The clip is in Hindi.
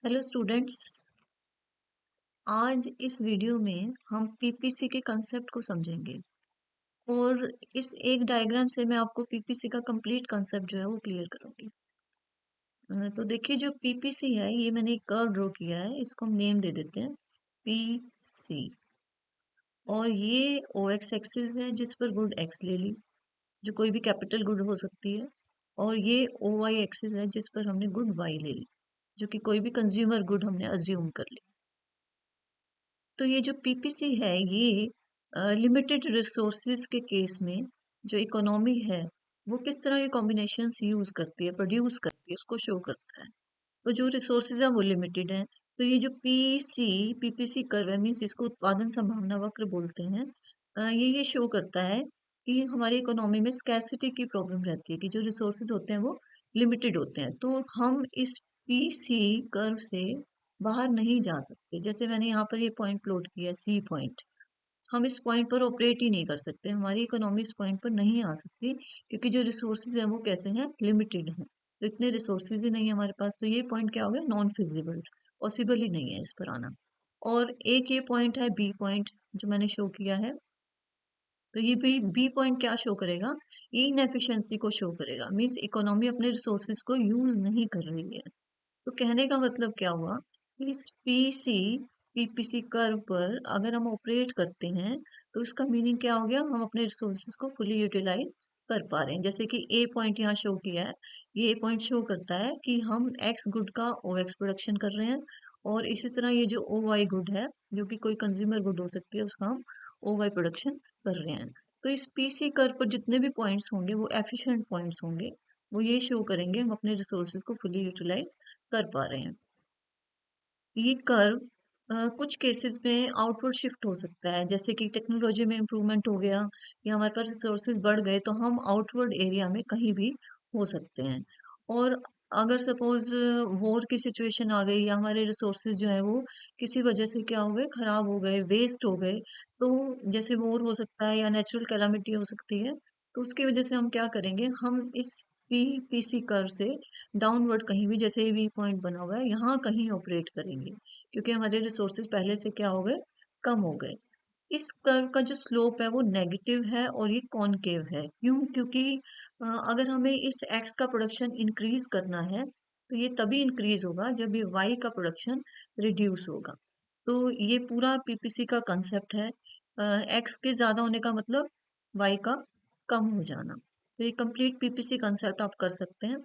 Hello students. आज इस वीडियो में हम पीपीसी के कंसेप्ट को समझेंगे और इस एक डायग्राम से मैं आपको पीपीसी का कंप्लीट कंसेप्ट जो है वो क्लियर करूंगी। तो देखिए, जो पीपीसी है ये मैंने एक कर्व ड्रॉ किया है, इसको हम नेम दे देते हैं पी सी। और ये ओ एक्स एक्सिस है जिस पर गुड एक्स ले ली, जो कोई भी कैपिटल गुड हो सकती है। और ये ओ वाई एक्सिस है जिस पर हमने गुड वाई ले ली, जो कि कोई भी कंज्यूमर गुड हमने अज्यूम कर ली। तो ये जो पीपीसी है ये लिमिटेड रिसोर्सेज के केस में जो इकोनॉमी है वो किस तरह के कॉम्बिनेशंस यूज करती है, प्रोड्यूस करती है, उसको शो करता है। तो जो रिसोर्सेज है वो लिमिटेड है। तो ये जो पीपीसी कर्व है, मीन्स इसको उत्पादन संभावना वक्र बोलते हैं। ये शो करता है कि हमारी इकोनॉमी में स्कैसिटी की प्रॉब्लम रहती है, कि जो रिसोर्सेज होते हैं वो लिमिटेड होते हैं। तो हम इस पीसी कर्व से बाहर नहीं जा सकते। जैसे मैंने यहाँ पर ये पॉइंट प्लॉट किया है, सी पॉइंट। हम इस पॉइंट पर ऑपरेट ही नहीं कर सकते, हमारी इकोनॉमी इस पॉइंट पर नहीं आ सकती, क्योंकि जो रिसोर्सेज हैं वो कैसे हैं, लिमिटेड हैं। तो इतने रिसोर्सेज ही नहीं है हमारे पास, तो ये पॉइंट क्या हो गया, नॉन फिजिबल, पॉसिबल ही नहीं है इस पर आना। और एक ये पॉइंट है बी पॉइंट, जो मैंने शो किया है। तो ये बी पॉइंट क्या शो करेगा, ये इनएफिशिएंसी को शो करेगा, मीन्स इकोनॉमी अपने रिसोर्सेज को यूज नहीं कर रही है। तो कहने का मतलब क्या हुआ, इस पीपीसी कर्व पर अगर हम ऑपरेट करते हैं तो इसका मीनिंग क्या हो गया, हम अपने रिसोर्सेज को फुली यूटिलाइज कर पा रहे हैं। जैसे कि ए पॉइंट यहाँ शो किया है, ये ए पॉइंट शो करता है कि हम एक्स गुड का ओ एक्स प्रोडक्शन कर रहे हैं। और इसी तरह ये जो ओ वाई गुड है, जो कि कोई कंज्यूमर गुड हो सकती है, उसका हम ओ वाई प्रोडक्शन कर रहे हैं। तो इस पीसी कर्व पर जितने भी पॉइंट्स होंगे वो एफिशिएंट पॉइंट्स होंगे, वो ये शो करेंगे हम अपने रिसोर्सेज को फुली यूटिलाइज कर पा रहे हैं। ये कर्व कुछ केसेस में आउटवर्ड शिफ्ट हो सकता है, जैसे कि टेक्नोलॉजी में इम्प्रूवमेंट हो गया या हमारे पास रिसोर्सेज बढ़ गए तो हम आउटवर्ड एरिया में कहीं भी हो सकते हैं। और अगर सपोज वॉर की सिचुएशन आ गई या हमारे रिसोर्सेज जो है वो किसी वजह से क्या हो गए, खराब हो गए, वेस्ट हो गए, तो जैसे वॉर हो सकता है या नेचुरल कैलामिटी हो सकती है, तो उसकी वजह से हम क्या करेंगे, हम इस पीसी कर्व से डाउनवर्ड कहीं भी, जैसे वी पॉइंट बना हुआ है यहाँ कहीं ऑपरेट करेंगे, क्योंकि हमारे रिसोर्सेज पहले से क्या हो गए, कम हो गए। इस कर्व का जो स्लोप है वो नेगेटिव है और ये कॉनकेव है। क्यों? क्योंकि अगर हमें इस एक्स का प्रोडक्शन इंक्रीज करना है तो ये तभी इंक्रीज होगा जब ये वाई का प्रोडक्शन रिड्यूस होगा। तो ये पूरा पीपीसी का कंसेप्ट है। एक्स के ज्यादा होने का मतलब वाई का कम हो जाना। तो ये कंप्लीट पीपीसी कंसेप्ट आप कर सकते हैं।